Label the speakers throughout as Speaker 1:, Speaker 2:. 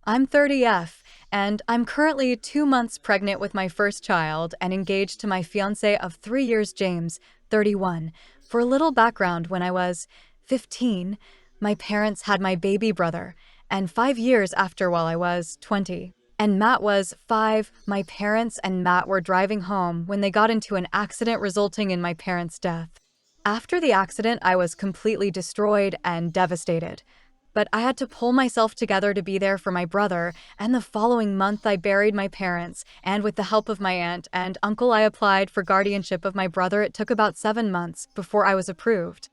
Speaker 1: I'm 30F, and I'm currently 2 months pregnant with my first child and engaged to my fiancé of 3 years, James, 31. For a little background, when I was 15, my parents had my baby brother, and 5 years after, while I was 20. And Matt was 5. My parents and Matt were driving home when they got into an accident resulting in my parents' death. After the accident, I was completely destroyed and devastated. But I had to pull myself together to be there for my brother, and the following month I buried my parents, and with the help of my aunt and uncle I applied for guardianship of my brother. It took about 7 months before I was approved.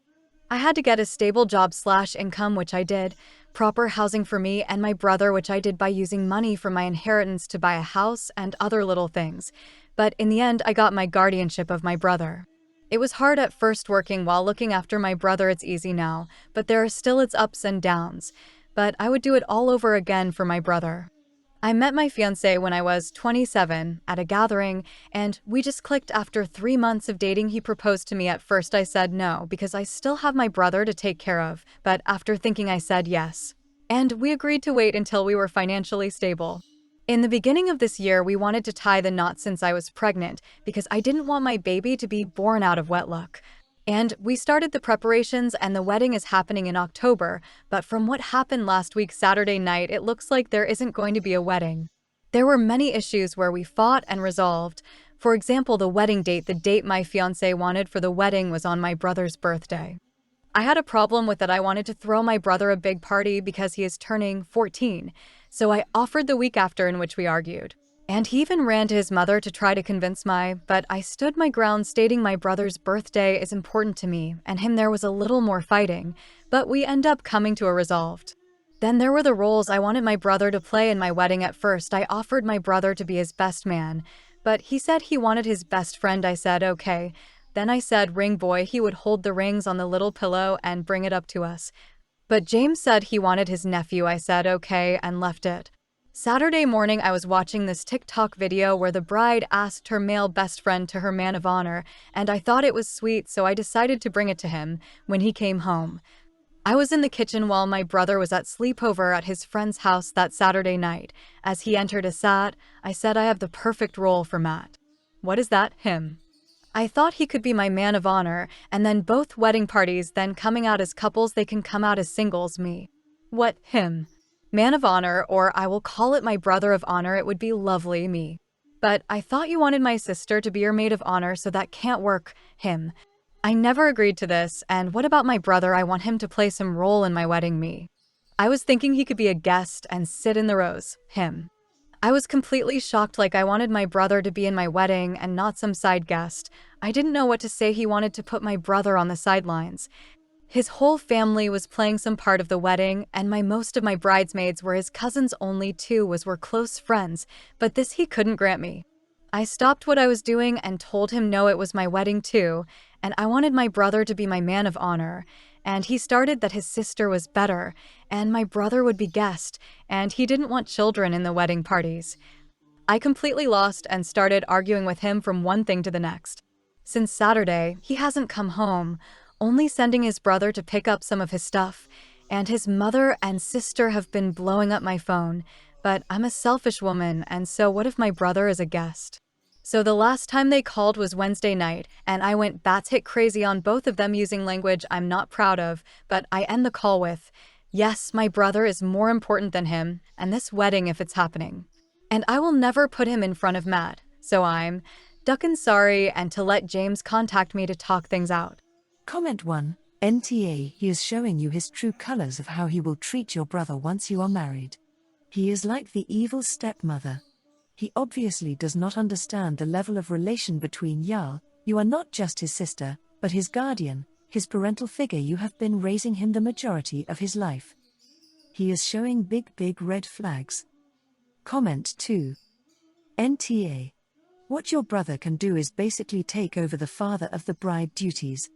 Speaker 1: I had to get a stable job/income, which I did, proper housing for me and my brother, which I did by using money from my inheritance to buy a house and other little things. But in the end, I got my guardianship of my brother. It was hard at first working while looking after my brother. It's easy now, but there are still its ups and downs. But I would do it all over again for my brother. I met my fiancé when I was 27 at a gathering, and we just clicked. After 3 months of dating, he proposed to me. At first I said no because I still have my brother to take care of, but after thinking I said yes. And we agreed to wait until we were financially stable. In the beginning of this year, we wanted to tie the knot since I was pregnant because I didn't want my baby to be born out of wedlock. And we started the preparations, and the wedding is happening in October, but from what happened last week Saturday night, it looks like there isn't going to be a wedding. There were many issues where we fought and resolved. For example, the wedding date. The date my fiancé wanted for the wedding was on my brother's birthday. I had a problem with that. I wanted to throw my brother a big party because he is turning 14, so I offered the week after, in which we argued. And he even ran to his mother to try to convince but I stood my ground, stating my brother's birthday is important to me, and him. There was a little more fighting, but we end up coming to a resolved. Then there were the roles I wanted my brother to play in my wedding. At first, I offered my brother to be his best man, but he said he wanted his best friend. I said okay. Then I said ring boy. He would hold the rings on the little pillow and bring it up to us. But James said he wanted his nephew. I said okay and left it. Saturday morning, I was watching this TikTok video where the bride asked her male best friend to her man of honor, and I thought it was sweet, so I decided to bring it to him when he came home. I was in the kitchen while my brother was at sleepover at his friend's house that Saturday night. As he entered a sat, I said I have the perfect role for Matt. What is that? Him. I thought he could be my man of honor, and then both wedding parties then coming out as couples, they can come out as singles. Me. What? Him. Man of honor, or I will call it my brother of honor. It would be lovely. Me. But I thought you wanted my sister to be your maid of honor, so that can't work. Him. I never agreed to this. And what about my brother? I want him to play some role in my wedding. Me. I was thinking he could be a guest and sit in the rows. Him. I was completely shocked, like I wanted my brother to be in my wedding and not some side guest. I didn't know what to say. He wanted to put my brother on the sidelines. His whole family was playing some part of the wedding, and most of my bridesmaids were his cousins. Only two were close friends, but this he couldn't grant me. I stopped what I was doing and told him no, it was my wedding too, and I wanted my brother to be my man of honor. And he started that his sister was better, and my brother would be guest, and he didn't want children in the wedding parties. I completely lost and started arguing with him from one thing to the next. Since Saturday, he hasn't come home, only sending his brother to pick up some of his stuff, and his mother and sister have been blowing up my phone. But I'm a selfish woman, and so what if my brother is a guest? So the last time they called was Wednesday night, and I went bats hit crazy on both of them using language I'm not proud of, but I end the call with, yes, my brother is more important than him, and this wedding if it's happening. And I will never put him in front of Matt, so I'm duckin' sorry, and to let James contact me to talk things out.
Speaker 2: Comment 1. NTA. He is showing you his true colors of how he will treat your brother once you are married. He is like the evil stepmother. He obviously does not understand the level of relation between y'all. You are not just his sister, but his guardian, his parental figure. You have been raising him the majority of his life. He is showing big red flags. Comment 2. NTA. What your brother can do is basically take over the father of the bride duties.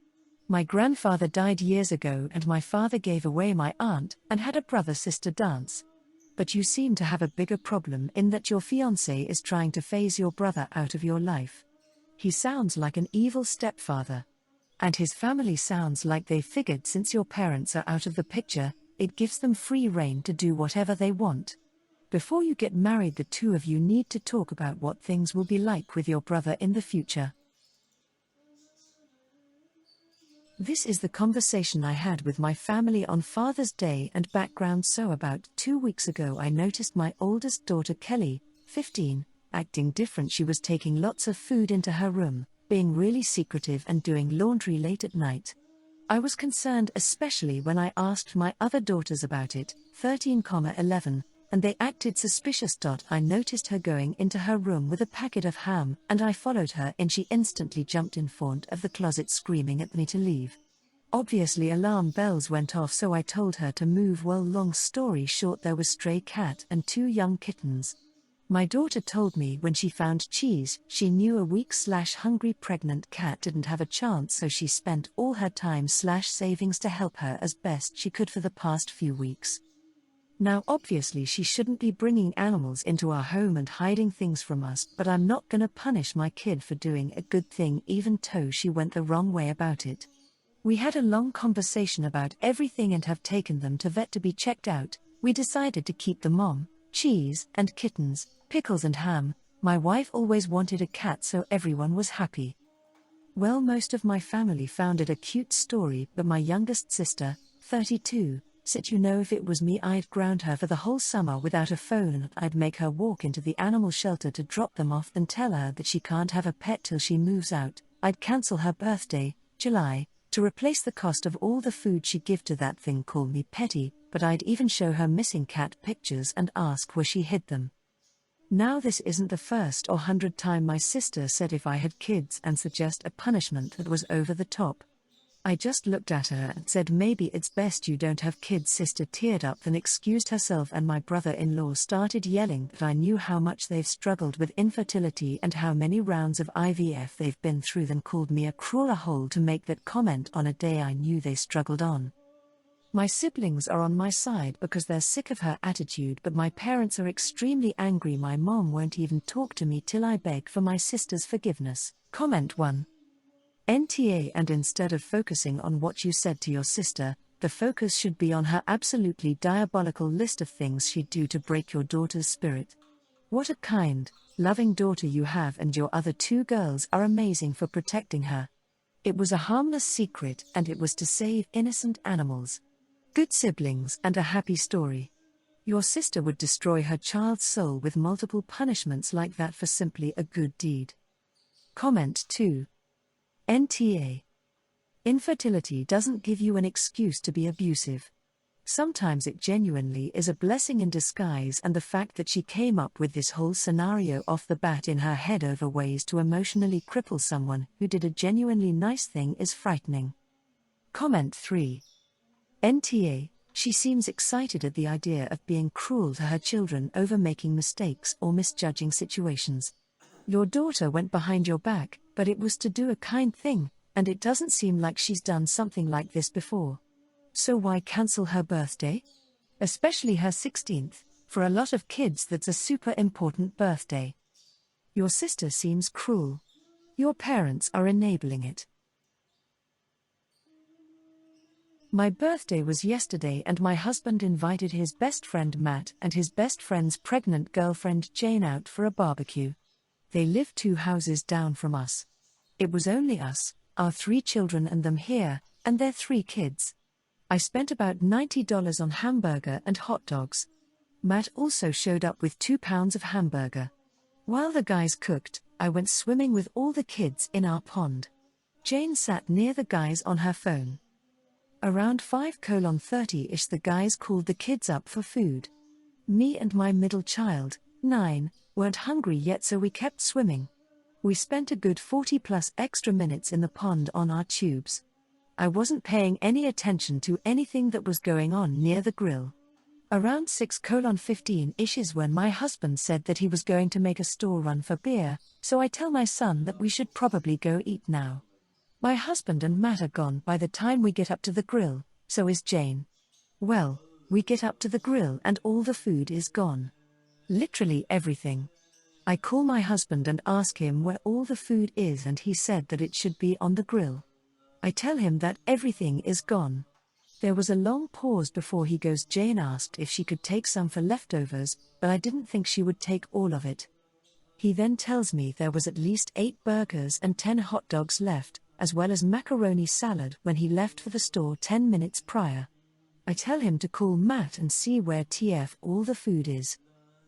Speaker 2: My grandfather died years ago, and my father gave away my aunt and had a brother-sister dance. But you seem to have a bigger problem in that your fiancé is trying to phase your brother out of your life. He sounds like an evil stepfather. And his family sounds like they figured since your parents are out of the picture, it gives them free rein to do whatever they want. Before you get married, the two of you need to talk about what things will be like with your brother in the future. This is the conversation I had with my family on Father's Day and background. So about 2 weeks ago I noticed my oldest daughter Kelly, 15, acting different. She was taking lots of food into her room, being really secretive and doing laundry late at night. I was concerned, especially when I asked my other daughters about it, 13, 11, and they acted suspicious. I noticed her going into her room with a packet of ham, and I followed her in. She instantly jumped in front of the closet screaming at me to leave. Obviously alarm bells went off, so I told her to move. Well, long story short, there was stray cat and 2 young kittens. My daughter told me when she found cheese, she knew a weak/hungry pregnant cat didn't have a chance, so she spent all her time/savings to help her as best she could for the past few weeks. Now obviously she shouldn't be bringing animals into our home and hiding things from us, but I'm not gonna punish my kid for doing a good thing even though she went the wrong way about it. We had a long conversation about everything and have taken them to vet to be checked out. We decided to keep the mom, cheese and kittens, pickles and ham. My wife always wanted a cat, so everyone was happy. Well, most of my family found it a cute story, but my youngest sister, 32, said, if it was me, I'd ground her for the whole summer without a phone, and I'd make her walk into the animal shelter to drop them off, then tell her that she can't have a pet till she moves out. I'd cancel her birthday, July, to replace the cost of all the food she'd give to that thing. Call me petty, but I'd even show her missing cat pictures and ask where she hid them. Now this isn't the first or 100th time my sister said if I had kids and suggest a punishment that was over the top. I just looked at her and said, maybe it's best you don't have kids. Sister teared up, then excused herself, and my brother-in-law started yelling that I knew how much they've struggled with infertility and how many rounds of IVF they've been through, then called me a crawler hole to make that comment on a day I knew they struggled on. My siblings are on my side because they're sick of her attitude, but my parents are extremely angry. My mom won't even talk to me till I beg for my sister's forgiveness. Comment 1. NTA. And instead of focusing on what you said to your sister, the focus should be on her absolutely diabolical list of things she'd do to break your daughter's spirit. What a kind, loving daughter you have, and your other 2 girls are amazing for protecting her. It was a harmless secret, and it was to save innocent animals. Good siblings and a happy story. Your sister would destroy her child's soul with multiple punishments like that for simply a good deed. Comment 2. NTA. Infertility doesn't give you an excuse to be abusive. Sometimes it genuinely is a blessing in disguise, and the fact that she came up with this whole scenario off the bat in her head over ways to emotionally cripple someone who did a genuinely nice thing is frightening. Comment 3. NTA. She seems excited at the idea of being cruel to her children over making mistakes or misjudging situations. Your daughter went behind your back, but it was to do a kind thing, and it doesn't seem like she's done something like this before. So why cancel her birthday? Especially her 16th, for a lot of kids that's a super important birthday. Your sister seems cruel. Your parents are enabling it. My birthday was yesterday, and my husband invited his best friend Matt and his best friend's pregnant girlfriend Jane out for a barbecue. They live 2 houses down from us. It was only us, our 3 children and them here, and their 3 kids. I spent about $90 on hamburger and hot dogs. Matt also showed up with 2 pounds of hamburger. While the guys cooked, I went swimming with all the kids in our pond. Jane sat near the guys on her phone. Around 5:30-ish the guys called the kids up for food. Me and my middle child, 9, weren't hungry yet, so we kept swimming. We spent a good 40+ extra minutes in the pond on our tubes. I wasn't paying any attention to anything that was going on near the grill. Around 6:15-ish is when my husband said that he was going to make a store run for beer, so I tell my son that we should probably go eat now. My husband and Matt are gone by the time we get up to the grill, so is Jane. Well, we get up to the grill and all the food is gone. Literally everything. I call my husband and ask him where all the food is, and he said that it should be on the grill. I tell him that everything is gone. There was a long pause before he goes. Jane asked if she could take some for leftovers, but I didn't think she would take all of it. He then tells me there was at least 8 burgers and 10 hot dogs left, as well as macaroni salad when he left for the store 10 minutes prior. I tell him to call Matt and see where TF all the food is.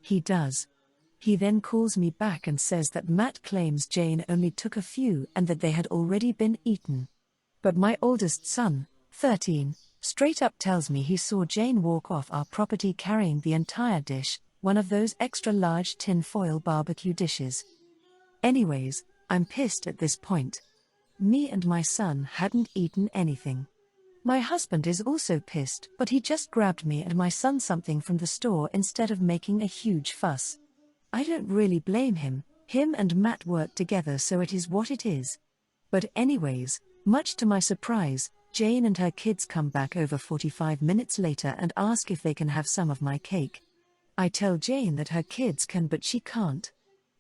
Speaker 2: He does. He then calls me back and says that Matt claims Jane only took a few and that they had already been eaten. But my oldest son, 13, straight up tells me he saw Jane walk off our property carrying the entire dish, one of those extra large tin-foil barbecue dishes. Anyways, I'm pissed at this point. Me and my son hadn't eaten anything. My husband is also pissed, but he just grabbed me and my son something from the store instead of making a huge fuss. I don't really blame him. Him and Matt work together, so it is what it is. But anyways, much to my surprise, Jane and her kids come back over 45 minutes later and ask if they can have some of my cake. I tell Jane that her kids can, but she can't.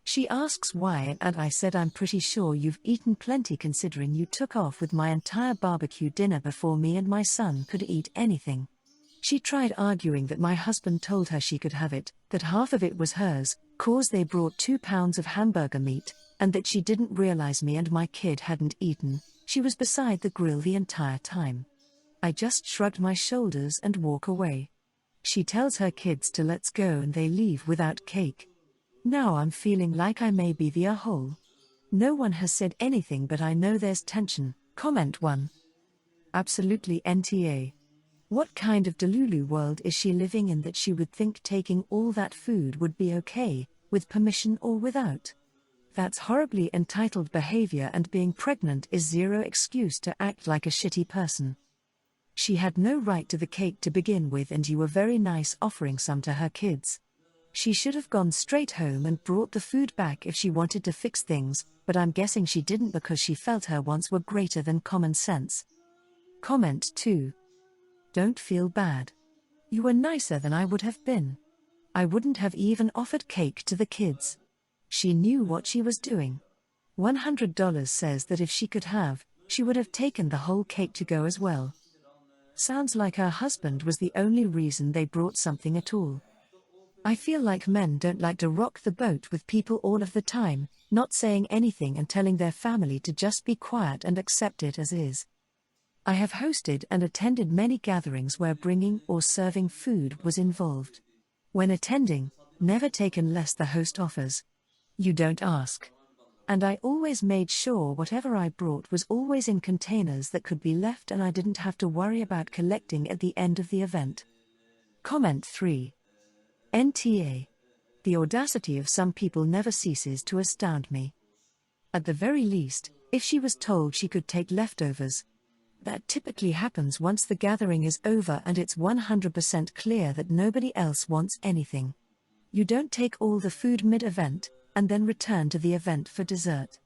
Speaker 2: She asks why, and I said I'm pretty sure you've eaten plenty considering you took off with my entire barbecue dinner before me and my son could eat anything. She tried arguing that my husband told her she could have it, that half of it was hers, cause they brought 2 pounds of hamburger meat, and that she didn't realize me and my kid hadn't eaten. She was beside the grill the entire time. I just shrugged my shoulders and walk away. She tells her kids to let's go and they leave without cake. Now I'm feeling like I may be the a-hole. No one has said anything, but I know there's tension. Comment 1. Absolutely NTA. What kind of Delulu world is she living in that she would think taking all that food would be okay, with permission or without? That's horribly entitled behavior, and being pregnant is zero excuse to act like a shitty person. She had no right to the cake to begin with, and you were very nice offering some to her kids. She should have gone straight home and brought the food back if she wanted to fix things, but I'm guessing she didn't because she felt her wants were greater than common sense. Comment 2. Don't feel bad. You were nicer than I would have been. I wouldn't have even offered cake to the kids. She knew what she was doing. $100 says that if she could have, she would have taken the whole cake to go as well. Sounds like her husband was the only reason they brought something at all. I feel like men don't like to rock the boat with people all of the time, not saying anything and telling their family to just be quiet and accept it as is. I have hosted and attended many gatherings where bringing or serving food was involved. When attending, never taken less the host offers. You don't ask. And I always made sure whatever I brought was always in containers that could be left and I didn't have to worry about collecting at the end of the event. Comment 3. NTA. The audacity of some people never ceases to astound me. At the very least, if she was told she could take leftovers. That typically happens once the gathering is over and it's 100% clear that nobody else wants anything. You don't take all the food mid-event, and then return to the event for dessert.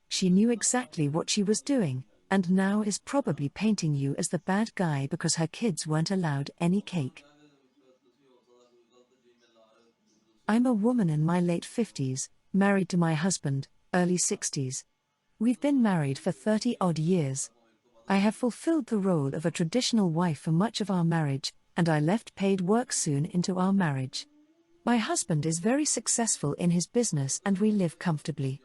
Speaker 2: She knew exactly what she was doing, and now is probably painting you as the bad guy because her kids weren't allowed any cake. I'm a woman in my late 50s, married to my husband, early 60s. We've been married for 30-odd years. I have fulfilled the role of a traditional wife for much of our marriage, and I left paid work soon into our marriage. My husband is very successful in his business and we live comfortably.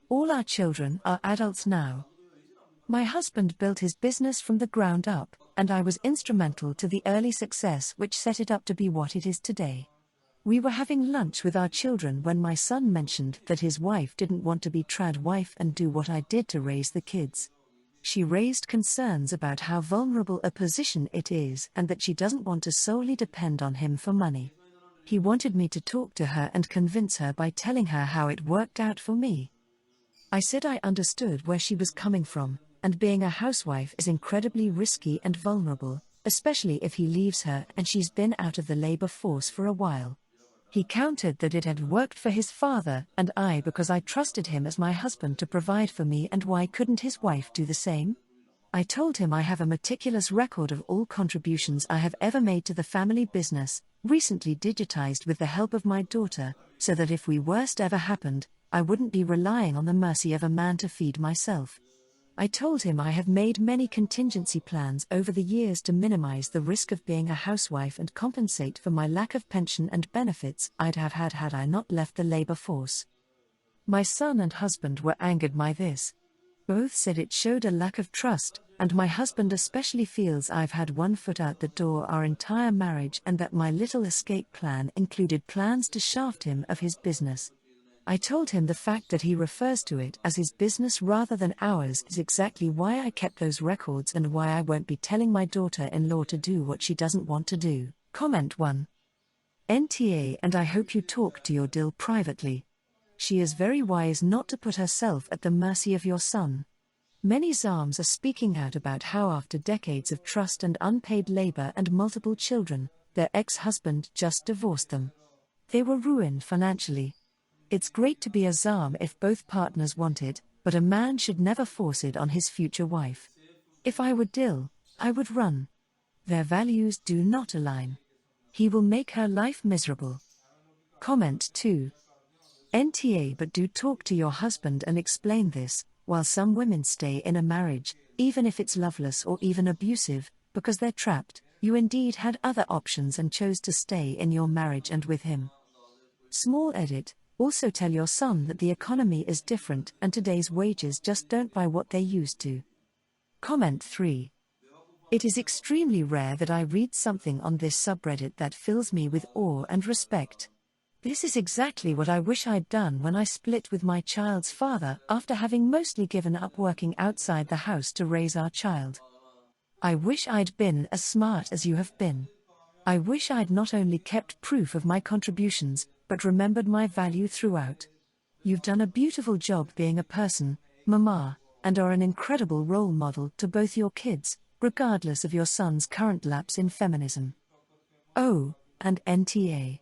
Speaker 2: All our children are adults now. My husband built his business from the ground up, and I was instrumental to the early success which set it up to be what it is today. We were having lunch with our children when my son mentioned that his wife didn't want to be trad wife and do what I did to raise the kids. She raised concerns about how vulnerable a position it is and that she doesn't want to solely depend on him for money. He wanted me to talk to her and convince her by telling her how it worked out for me. I said I understood where she was coming from, and being a housewife is incredibly risky and vulnerable, especially if he leaves her and she's been out of the labor force for a while. He countered that it had worked for his father and I because I trusted him as my husband to provide for me, and why couldn't his wife do the same? I told him I have a meticulous record of all contributions I have ever made to the family business, recently digitized with the help of my daughter, so that if the worst ever happened, I wouldn't be relying on the mercy of a man to feed myself. I told him I have made many contingency plans over the years to minimize the risk of being a housewife and compensate for my lack of pension and benefits I'd have had I not left the labor force. My son and husband were angered by this. Both said it showed a lack of trust, and my husband especially feels I've had one foot out the door our entire marriage and that my little escape plan included plans to shaft him of his business. I told him the fact that he refers to it as his business rather than ours is exactly why I kept those records and why I won't be telling my daughter-in-law to do what she doesn't want to do. Comment 1. NTA, and I hope you talk to your Dill privately. She is very wise not to put herself at the mercy of your son. Many Zams are speaking out about how after decades of trust and unpaid labor and multiple children, their ex-husband just divorced them. They were ruined financially. It's great to be a Zam if both partners want it, but a man should never force it on his future wife. If I were Dill, I would run. Their values do not align. He will make her life miserable. Comment 2. NTA, but do talk to your husband and explain this. While some women stay in a marriage, even if it's loveless or even abusive, because they're trapped, you indeed had other options and chose to stay in your marriage and with him. Small edit. Also tell your son that the economy is different and today's wages just don't buy what they used to. Comment 3. It is extremely rare that I read something on this subreddit that fills me with awe and respect. This is exactly what I wish I'd done when I split with my child's father after having mostly given up working outside the house to raise our child. I wish I'd been as smart as you have been. I wish I'd not only kept proof of my contributions, but remembered my value throughout. You've done a beautiful job being a person, Mama, and are an incredible role model to both your kids, regardless of your son's current lapse in feminism. Oh, and NTA.